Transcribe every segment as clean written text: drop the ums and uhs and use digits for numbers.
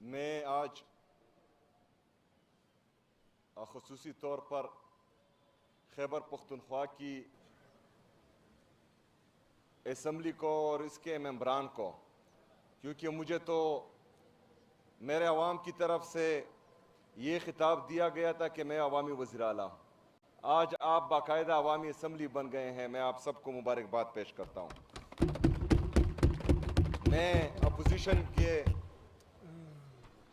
میں آج خصوصی طور پر خیبر پختونخوا کی اسمبلی کو اور اس کے ممبران کو، کیونکہ مجھے تو میرے عوام کی طرف سے یہ خطاب دیا گیا تھا کہ میں عوامی وزیر اعلیٰ ہوں۔ آج آپ باقاعدہ عوامی اسمبلی بن گئے ہیں، میں آپ سب کو مبارکباد پیش کرتا ہوں۔ میں اپوزیشن کے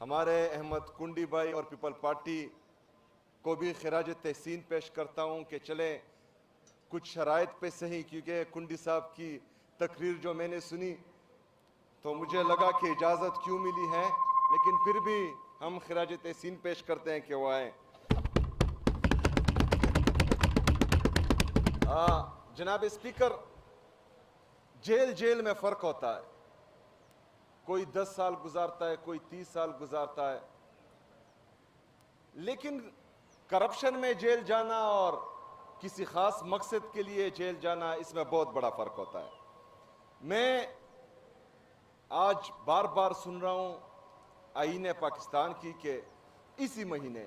ہمارے احمد کنڈی بھائی اور پیپل پارٹی کو بھی خراج تحسین پیش کرتا ہوں کہ چلیں کچھ شرائط پہ صحیح، کیونکہ کنڈی صاحب کی تقریر جو میں نے سنی تو مجھے لگا کہ اجازت کیوں ملی ہے، لیکن پھر بھی ہم خراج تحسین پیش کرتے ہیں کہ وہ آئیں۔ جناب اسپیکر، جیل میں فرق ہوتا ہے، کوئی 10 سال گزارتا ہے، کوئی 30 سال گزارتا ہے، لیکن کرپشن میں جیل جانا اور کسی خاص مقصد کے لیے جیل جانا، اس میں بہت بڑا فرق ہوتا ہے۔ میں آج بار بار سن رہا ہوں آئین پاکستان کی کہ اسی مہینے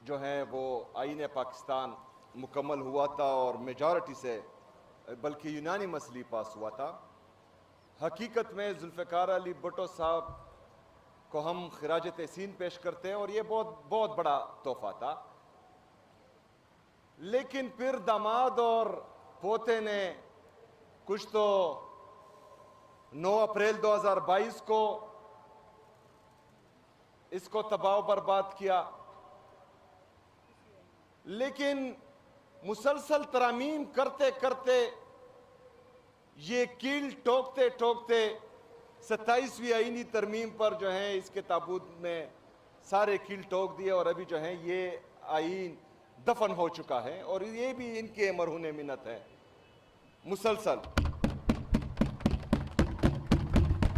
جو ہے وہ آئین پاکستان مکمل ہوا تھا اور میجارٹی سے، بلکہ یونانیمسلی پاس ہوا تھا۔ حقیقت میں ذوالفقار علی بھٹو صاحب کو ہم خراج تحسین پیش کرتے ہیں اور یہ بہت بڑا تحفہ تھا، لیکن پھر داماد اور پوتے نے کچھ تو 9 اپریل 2022 کو اس کو تباہ و برباد کیا، لیکن مسلسل ترامیم کرتے کرتے یہ کیل ٹوکتے ٹوکتے 27ویں آئینی ترمیم پر جو ہے اس کے تابوت میں سارے کیل ٹوک دیے، اور ابھی جو ہے یہ آئین دفن ہو چکا ہے، اور یہ بھی ان کے مرہون منت ہے مسلسل۔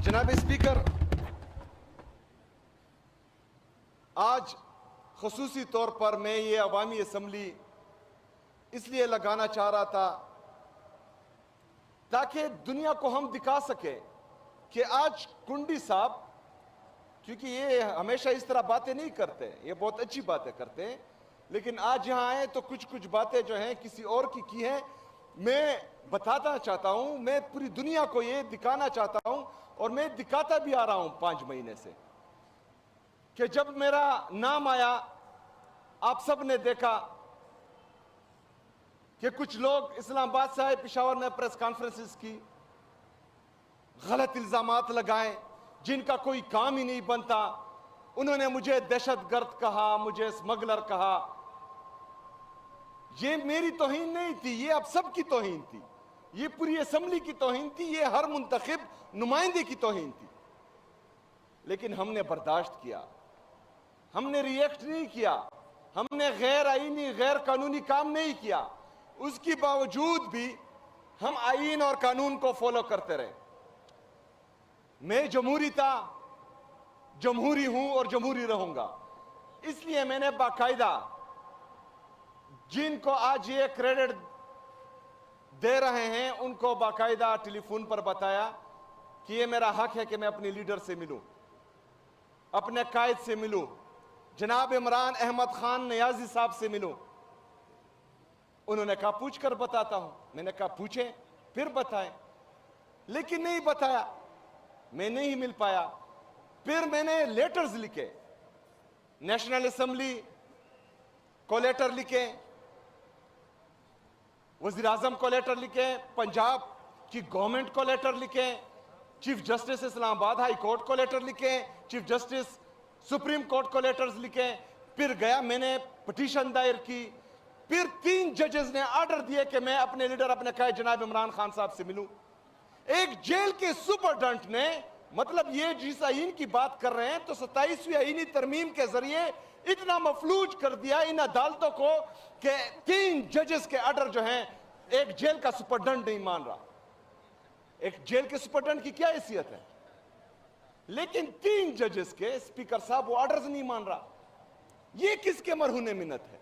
جناب اسپیکر، آج خصوصی طور پر میں یہ عوامی اسمبلی اس لیے لگانا چاہ رہا تھا تاکہ دنیا کو ہم دکھا سکے کہ آج کنڈی صاحب، کیونکہ یہ ہمیشہ اس طرح باتیں نہیں کرتے، یہ بہت اچھی باتیں کرتے ہیں، لیکن آج یہاں آئے تو کچھ باتیں جو ہیں کسی اور کی ہیں۔ میں بتانا چاہتا ہوں، میں پوری دنیا کو یہ دکھانا چاہتا ہوں، اور میں دکھاتا بھی آ رہا ہوں 5 مہینے سے، کہ جب میرا نام آیا آپ سب نے دیکھا کہ کچھ لوگ اسلام آباد سے آئے، پشاور میں پریس کانفرنسز کی، غلط الزامات لگائیں جن کا کوئی کام ہی نہیں بنتا۔ انہوں نے مجھے دہشت گرد کہا، مجھے اسمگلر کہا۔ یہ میری توہین نہیں تھی، یہ آپ سب کی توہین تھی، یہ پوری اسمبلی کی توہین تھی، یہ ہر منتخب نمائندے کی توہین تھی، لیکن ہم نے برداشت کیا، ہم نے ری ایکٹ نہیں کیا، ہم نے غیر آئینی غیر قانونی کام نہیں کیا۔ اس کی باوجود بھی ہم آئین اور قانون کو فالو کرتے رہے۔ میں جمہوری تھا، جمہوری ہوں اور جمہوری رہوں گا، اس لیے میں نے باقاعدہ جن کو آج یہ کریڈٹ دے رہے ہیں ان کو باقاعدہ ٹیلی فون پر بتایا کہ یہ میرا حق ہے کہ میں اپنے لیڈر سے ملوں، اپنے قائد سے ملوں، جناب عمران احمد خان نیازی صاحب سے ملوں۔ انہوں نے کہا پوچھ کر بتاتا ہوں۔ میں نے کہا پوچھیں پھر بتائیں، لیکن نہیں بتایا، میں نہیں مل پایا۔ پھر میں نے لیٹرز لکھے، نیشنل اسمبلی کو لیٹر لکھے، وزیر اعظم کو لیٹر لکھے، پنجاب کی گورنمنٹ کو لیٹر لکھے، چیف جسٹس اسلام آباد ہائی کورٹ کو لیٹر لکھے، چیف جسٹس سپریم کورٹ کو لیٹرز لکھے۔ پھر گیا میں نے پٹیشن دائر کی، پھر 3 ججز نے آرڈر دیے کہ میں اپنے لیڈر اپنے قائد جناب عمران خان صاحب سے ملوں۔ ایک جیل کے سپرڈنٹ نے، مطلب یہ جس آئین کی بات کر رہے ہیں تو 27ویں آئینی ترمیم کے ذریعے اتنا مفلوج کر دیا ان عدالتوں کو کہ 3 ججز کے آرڈر جو ہیں ایک جیل کا سپرڈنٹ نہیں مان رہا۔ ایک جیل کے سپرڈنٹ کی کیا حیثیت ہے؟ لیکن 3 ججز کے اسپیکر صاحب وہ آرڈرز نہیں مان رہا۔ یہ کس کے مرہون منت ہے؟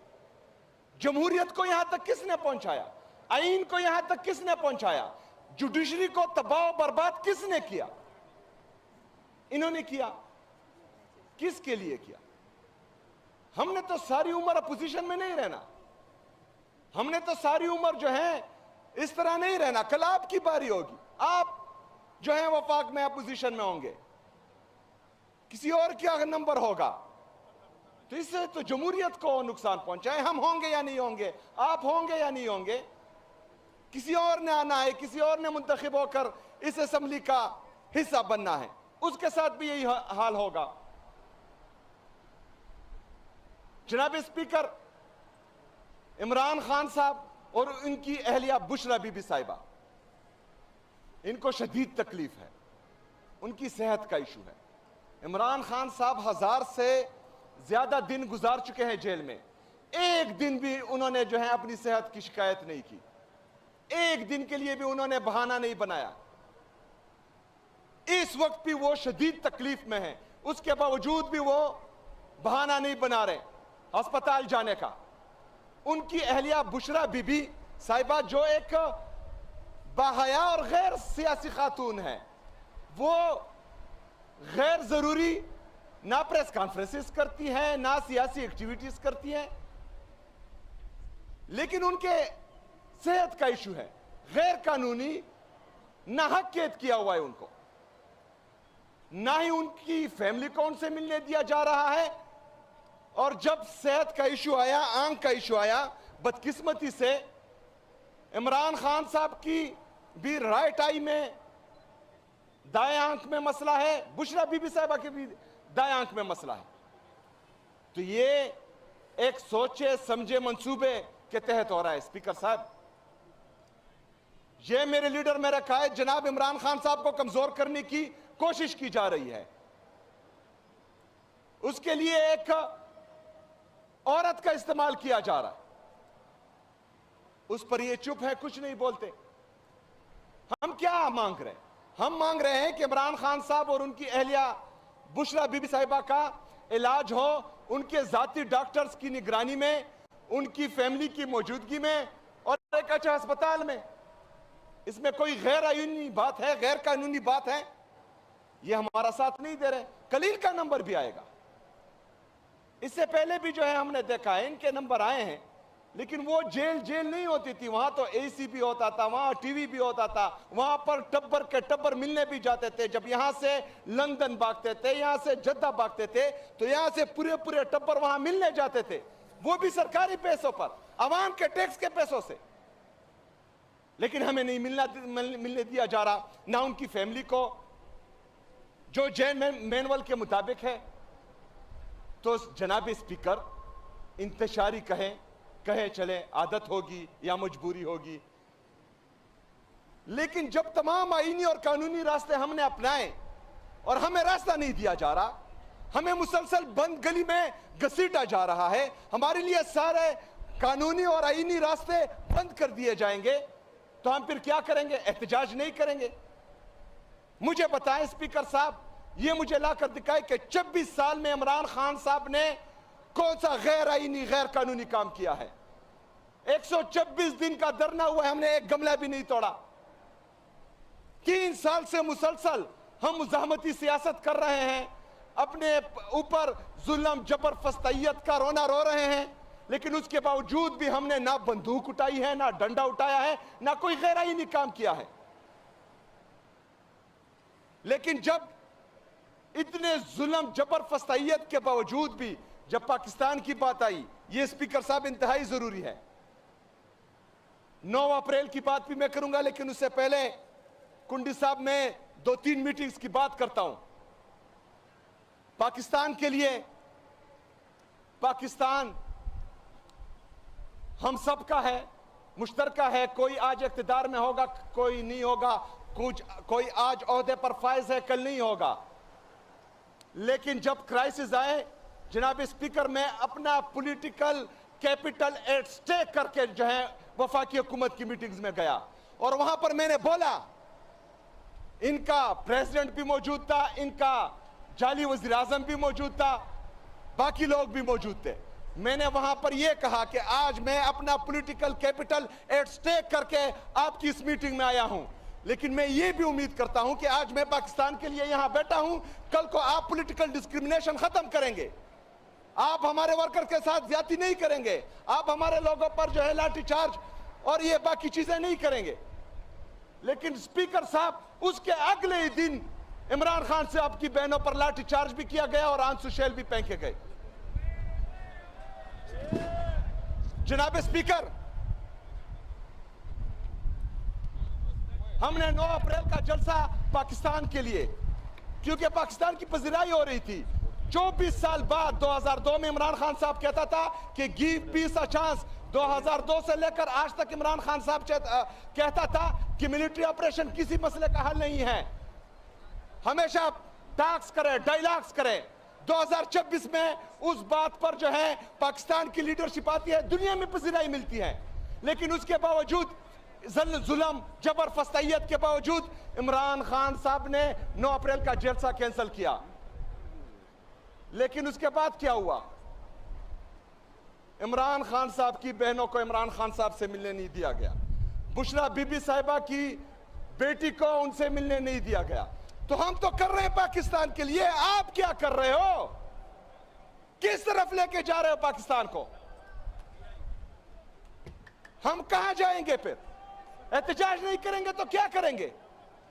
جمہوریت کو یہاں تک کس نے پہنچایا؟ آئین کو یہاں تک کس نے پہنچایا؟ جوڈیشری کو تباہ و برباد کس نے کیا؟ انہوں نے کیا۔ کس کے لیے کیا؟ ہم نے تو ساری عمر اپوزیشن میں نہیں رہنا، ہم نے تو ساری عمر جو ہے اس طرح نہیں رہنا. کل آپ کی باری ہوگی، آپ جو ہیں وفاق میں اپوزیشن میں ہوں گے، کسی اور کیا نمبر ہوگا. تو اس سے تو جمہوریت کو نقصان پہنچا ہے. ہم ہوں گے یا نہیں ہوں گے، آپ ہوں گے یا نہیں ہوں گے، کسی اور نے آنا ہے، کسی اور نے منتخب ہو کر اس اسمبلی کا حصہ بننا ہے، اس کے ساتھ بھی یہی حال ہوگا. جناب اسپیکر، عمران خان صاحب اور ان کی اہلیہ بشرا بی بی صاحبہ، ان کو شدید تکلیف ہے، ان کی صحت کا ایشو ہے. عمران خان صاحب 1000 سے زیادہ دن گزار چکے ہیں جیل میں، ایک دن بھی انہوں نے جو ہے اپنی صحت کی شکایت نہیں کی، ایک دن کے لیے بھی انہوں نے بہانہ نہیں بنایا. اس وقت بھی وہ شدید تکلیف میں ہیں، اس کے باوجود بھی وہ بہانہ نہیں بنا رہے ہسپتال جانے کا. ان کی اہلیہ بشرا بی بی صاحبہ جو ایک باحیا اور غیر سیاسی خاتون ہے، وہ غیر ضروری نہ پریس کانفرنسز کرتی ہیں، نہ سیاسی ایکٹیویٹیز کرتی ہیں، لیکن ان کے صحت کا ایشو ہے، غیر قانونی ناحق قید کیا ہوا ہے ان کو. نہ ہی ان کی فیملی کو ان سے ملنے دیا جا رہا ہے، اور جب صحت کا ایشو آیا، آنکھ کا ایشو آیا، بدقسمتی سے عمران خان صاحب کی بھی رائٹ آئی میں دائیں آنکھ میں مسئلہ ہے، بشرا بی بی صاحبہ کی بھی دائیں آنکھ میں مسئلہ ہے. تو یہ ایک سوچے سمجھے منصوبے کے تحت ہو رہا ہے. اسپیکر صاحب، یہ میرے لیڈر میں رکھا ہے، جناب عمران خان صاحب کو کمزور کرنے کی کوشش کی جا رہی ہے. اس کے لیے ایک عورت کا استعمال کیا جا رہا ہے، اس پر یہ چپ ہے، کچھ نہیں بولتے. ہم کیا مانگ رہے ہیں؟ ہم مانگ رہے ہیں کہ عمران خان صاحب اور ان کی اہلیہ بشرا بی بی صاحبہ کا علاج ہو، ان کے ذاتی ڈاکٹرز کی نگرانی میں، ان کی فیملی کی موجودگی میں، اور ایک اچھا ہسپتال میں. اس میں کوئی غیر آئینی بات ہے، غیر قانونی بات ہے؟ یہ ہمارا ساتھ نہیں دے رہے. کلیل کا نمبر بھی آئے گا. اس سے پہلے بھی جو ہے ہم نے دیکھا ہے ان کے نمبر آئے ہیں، لیکن وہ جیل نہیں ہوتی تھی، وہاں تو اے سی بھی ہوتا تھا، وہاں ٹی وی بھی ہوتا تھا، وہاں پر ٹبر کے ٹبر ملنے بھی جاتے تھے. جب یہاں سے لندن بھاگتے تھے، یہاں سے جدہ بھاگتے تھے، تو یہاں سے پورے ٹبر وہاں ملنے جاتے تھے، وہ بھی سرکاری پیسوں پر، عوام کے ٹیکس کے پیسوں سے. لیکن ہمیں نہیں ملنے دیا جا رہا، نہ ان کی فیملی کو، جو جین مینول کے مطابق ہے. تو جناب اسپیکر، انتشاری کہے چلے، عادت ہوگی یا مجبوری ہوگی، لیکن جب تمام آئینی اور قانونی راستے ہم نے اپنائے اور ہمیں راستہ نہیں دیا جا رہا، ہمیں مسلسل بند گلی میں گھسیٹا جا رہا ہے، ہمارے لیے سارے قانونی اور آئینی راستے بند کر دیے جائیں گے، تو ہم پھر کیا کریں گے؟ احتجاج نہیں کریں گے؟ مجھے بتائیں اسپیکر صاحب، یہ مجھے لا کر دکھائے کہ 26 سال میں عمران خان صاحب نے کون سا غیر آئینی غیر قانونی کام کیا ہے؟ 126 دن کا دھرنا ہوا ہے، ہم نے ایک گملہ بھی نہیں توڑا. 3 سال سے مسلسل ہم مزاحمتی سیاست کر رہے ہیں، اپنے اوپر ظلم جبر فسطائیت کا رونا رو رہے ہیں، لیکن اس کے باوجود بھی ہم نے نہ بندوق اٹھائی ہے، نہ ڈنڈا اٹھایا ہے، نہ کوئی غیر آئینی کام کیا ہے. لیکن جب اتنے ظلم جبر فسطائیت کے باوجود بھی جب پاکستان کی بات آئی، یہ اسپیکر صاحب انتہائی ضروری ہے. 9 اپریل کی بات بھی میں کروں گا، لیکن اس سے پہلے کنڈی صاحب میں 2-3 میٹنگز کی بات کرتا ہوں. پاکستان کے لیے، پاکستان ہم سب کا ہے، مشترکہ ہے. کوئی آج اقتدار میں ہوگا، کوئی نہیں ہوگا، کوئی آج عہدے پر فائز ہے، کل نہیں ہوگا. لیکن جب کرائسس آئے، جناب اسپیکر، میں اپنا پولیٹیکل کیپٹل ایٹ سٹیک کر کے جو ہے وفاقی حکومت کی میٹنگز میں گیا، اور وہاں پر میں نے بولا، ان کا پریزیڈنٹ بھی موجود تھا، ان کا جعلی وزیر اعظم بھی موجود تھا، باقی لوگ بھی موجود تھے. میں نے وہاں پر یہ کہا کہ آج میں اپنا پولیٹیکل کیپٹل ایٹ سٹیک کر کے آپ کی اس میٹنگ میں آیا ہوں، لیکن میں یہ بھی امید کرتا ہوں کہ آج میں پاکستان کے لیے یہاں بیٹھا ہوں، کل کو آپ پولیٹیکل ڈسکریمنیشن ختم کریں گے، آپ ہمارے ورکر کے ساتھ زیادتی نہیں کریں گے، آپ ہمارے لوگوں پر جو ہے لاٹھی چارج اور یہ باقی چیزیں نہیں کریں گے۔ لیکن اسپیکر صاحب اس کے اگلے ہی دن عمران خان سے آپ کی بہنوں پر لاٹھی چارج بھی کیا گیا اور آنسو شیل بھی پھینکے گئے۔ جناب اسپیکر، ہم نے 9 اپریل کا جلسہ پاکستان کے لیے، کیونکہ پاکستان کی پذیرائی ہو رہی تھی، 24 سال بعد 2002 میں عمران خان صاحب کہتا تھا کہ گیو پیس اے چانس، 2002 سے لے کر آج تک عمران خان صاحب کہتا تھا کہ ملٹری آپریشن کسی مسئلے کا حل نہیں ہے، ہمیشہ ٹاکس کرے، ڈائیلاگز کرے۔ 2026 میں اس بات پر جو ہے پاکستان کی لیڈرشپ آتی ہے، دنیا میں پذیرائی ملتی ہے، لیکن اس کے باوجود ظلم، جبر، فسطائیت کے باوجود عمران خان صاحب نے 9 اپریل کا جلسہ کینسل کیا۔ لیکن اس کے بعد کیا ہوا؟ عمران خان صاحب کی بہنوں کو عمران خان صاحب سے ملنے نہیں دیا گیا، بشرا بی بی صاحبہ کی بیٹی کو ان سے ملنے نہیں دیا گیا۔ تو ہم تو کر رہے ہیں پاکستان کے لیے، آپ کیا کر رہے ہو؟ کس طرف لے کے جا رہے ہو پاکستان کو؟ ہم کہاں جائیں گے پھر؟ احتجاج نہیں کریں گے تو کیا کریں گے؟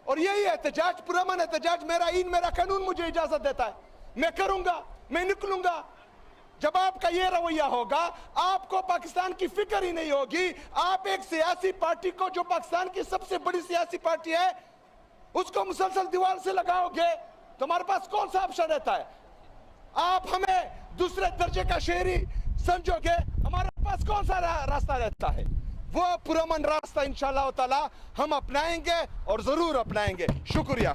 اور یہی احتجاج، پرامن احتجاج، میرا آئین، میرا قانون مجھے اجازت دیتا ہے، میں کروں گا، میں نکلوں گا۔ جب آپ کا یہ رویہ ہوگا، آپ کو پاکستان کی فکر ہی نہیں ہوگی، آپ ایک سیاسی پارٹی کو جو پاکستان کی سب سے بڑی سیاسی پارٹی ہے اس کو مسلسل دیوار سے لگاؤ گے، تو ہمارے پاس کون سا آپشن رہتا ہے؟ آپ ہمیں دوسرے درجے کا شہری سمجھو گے، ہمارے پاس کون سا راستہ رہتا ہے؟ وہ پرامن راستہ انشاءاللہ تعالی ہم اپنائیں گے اور ضرور اپنائیں گے۔ شکریہ۔